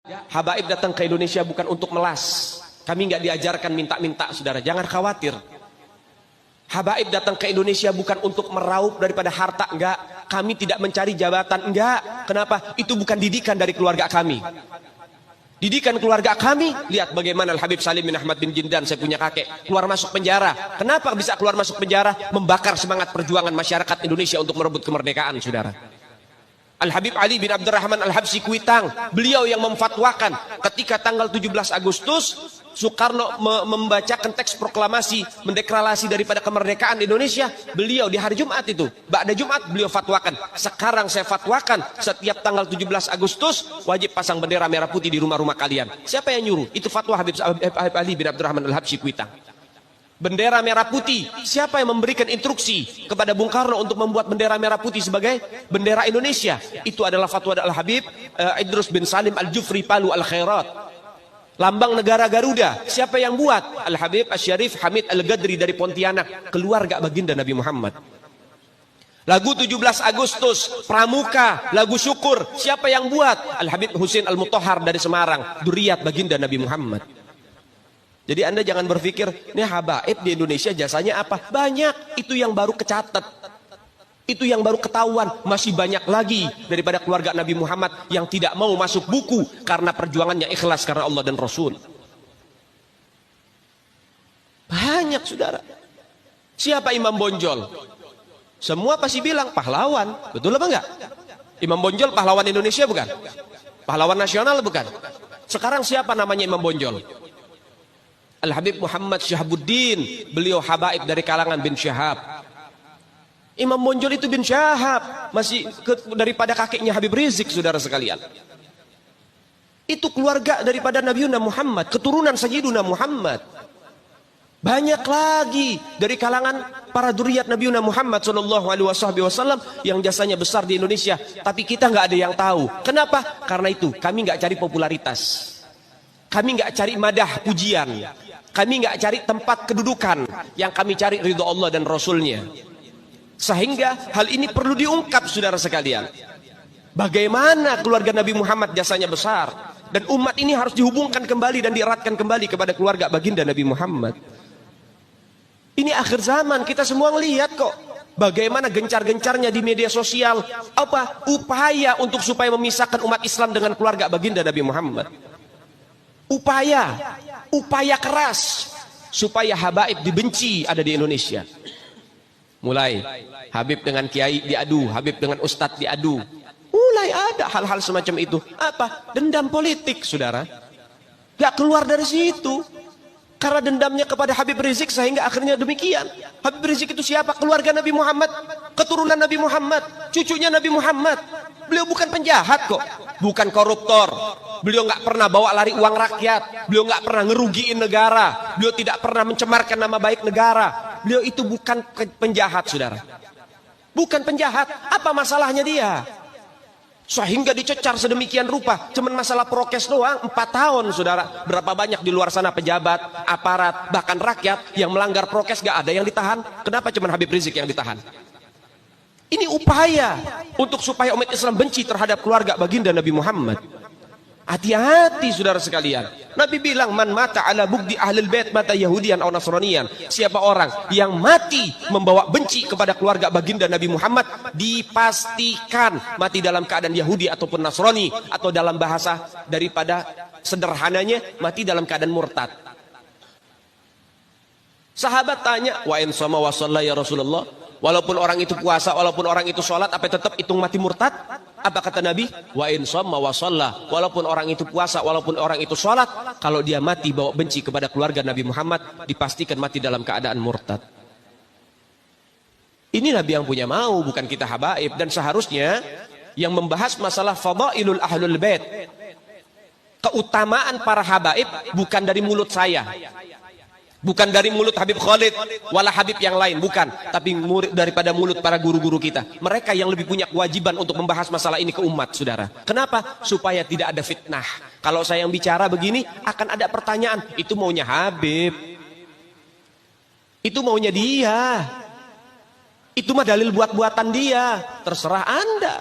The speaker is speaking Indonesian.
Habaib datang ke Indonesia bukan untuk melas. Kami nggak diajarkan minta-minta, saudara. Jangan khawatir. Habaib datang ke Indonesia bukan untuk meraup daripada harta, enggak. Kami tidak mencari jabatan, enggak. Kenapa? Itu bukan didikan dari keluarga kami. Didikan keluarga kami, lihat bagaimana Al-Habib Salim bin Ahmad bin Jindan, saya punya kakek, keluar masuk penjara. Kenapa bisa keluar masuk penjara? Membakar semangat perjuangan masyarakat Indonesia untuk merebut kemerdekaan, saudara. Al-Habib Ali bin Abdurrahman Al-Habsyi Kuitang, beliau yang memfatwakan ketika tanggal 17 Agustus Soekarno membacakan teks proklamasi mendeklarasi daripada kemerdekaan Indonesia. Beliau di hari Jumat itu, ba'da Jumat beliau fatwakan, sekarang saya fatwakan setiap tanggal 17 Agustus wajib pasang bendera merah putih di rumah-rumah kalian. Siapa yang nyuruh? Itu fatwa Habib Ali bin Abdurrahman Al-Habsyi Kuitang. Bendera merah putih, siapa yang memberikan instruksi kepada Bung Karno untuk membuat bendera merah putih sebagai bendera Indonesia? Itu adalah fatwa Al-Habib Idrus bin Salim Al-Jufri Palu Al-Khairat. Lambang negara Garuda, siapa yang buat? Al-Habib Asy-Syarif Hamid Al-Gadri dari Pontianak, keluarga baginda Nabi Muhammad. Lagu 17 Agustus, Pramuka, lagu syukur, siapa yang buat? Al-Habib Husain Al-Mutahhar dari Semarang, dzurriyyat baginda Nabi Muhammad. Jadi Anda jangan berpikir, ini habaib di Indonesia jasanya apa? Banyak, itu yang baru kecatat. Itu yang baru ketahuan. Masih banyak lagi daripada keluarga Nabi Muhammad yang tidak mau masuk buku karena perjuangannya ikhlas karena Allah dan Rasul. Banyak, saudara. Siapa Imam Bonjol? Semua pasti bilang pahlawan. Betul apa enggak? Imam Bonjol pahlawan Indonesia bukan? Pahlawan nasional bukan? Sekarang siapa namanya Imam Bonjol? Al-Habib Muhammad Syahabuddin, beliau habaib dari kalangan bin Syahab. Imam Bonjol itu bin Syahab, masih daripada kakeknya Habib Rizik, saudara sekalian. Itu keluarga daripada Nabiuna Muhammad, keturunan Sayyiduna Muhammad. Banyak lagi dari kalangan para dzurriyyat Nabiuna Muhammad SAW yang jasanya besar di Indonesia, tapi kita nggak ada yang tahu. Kenapa? Karena itu kami nggak cari popularitas, kami nggak cari madah pujian, kami nggak cari tempat kedudukan, yang kami cari ridho Allah dan Rasulnya. Sehingga hal ini perlu diungkap, saudara sekalian. Bagaimana keluarga Nabi Muhammad jasanya besar, dan umat ini harus dihubungkan kembali dan dieratkan kembali kepada keluarga baginda Nabi Muhammad. Ini akhir zaman, kita semua melihat kok bagaimana gencar-gencarnya di media sosial apa upaya untuk supaya memisahkan umat Islam dengan keluarga baginda Nabi Muhammad. Upaya keras supaya habaib dibenci ada di Indonesia. Mulai Habib dengan kiai diadu, Habib dengan ustadz diadu. Mulai ada hal-hal semacam itu. Apa? Dendam politik, saudara. Gak keluar dari situ. Karena dendamnya kepada Habib Rizik sehingga akhirnya demikian. Habib Rizik itu siapa? Keluarga Nabi Muhammad, keturunan Nabi Muhammad, cucunya Nabi Muhammad. Beliau bukan penjahat kok, bukan koruptor. Beliau nggak pernah bawa lari uang rakyat. Beliau nggak pernah ngerugiin negara. Beliau tidak pernah mencemarkan nama baik negara. Beliau itu bukan penjahat, saudara. Bukan penjahat. Apa masalahnya dia? Sehingga dicecar sedemikian rupa. Cuman masalah prokes doang, 4 tahun, saudara. Berapa banyak di luar sana pejabat, aparat, bahkan rakyat yang melanggar prokes gak ada yang ditahan. Kenapa cuman Habib Rizik yang ditahan? Ini upaya untuk supaya umat Islam benci terhadap keluarga baginda Nabi Muhammad. Hati-hati, saudara sekalian. Nabi bilang, man mata ala bugdi ahlul bait mata yahudian atau nasranian. Siapa orang yang mati membawa benci kepada keluarga baginda Nabi Muhammad, dipastikan mati dalam keadaan Yahudi ataupun Nasrani, atau dalam bahasa daripada sederhananya mati dalam keadaan murtad. Sahabat tanya, wa in sama wa shalla ya Rasulullah, walaupun orang itu puasa, walaupun orang itu sholat, apa tetap hitung mati murtad? Apa kata Nabi? Wa in shamma wa shalla, walaupun orang itu puasa, walaupun orang itu sholat, kalau dia mati bawa benci kepada keluarga Nabi Muhammad, dipastikan mati dalam keadaan murtad. Ini Nabi yang punya mau, bukan kita habaib. Dan seharusnya yang membahas masalah fadailul ahlul bait, keutamaan para habaib, bukan dari mulut saya, bukan dari mulut Habib Khalid, wala Habib yang lain, bukan. Tapi daripada mulut para guru-guru kita. Mereka yang lebih punya kewajiban untuk membahas masalah ini ke umat, saudara. Kenapa? Supaya tidak ada fitnah. Kalau saya yang bicara begini, akan ada pertanyaan. Itu maunya Habib. Itu maunya dia. Itu mah dalil buat-buatan dia. Terserah Anda.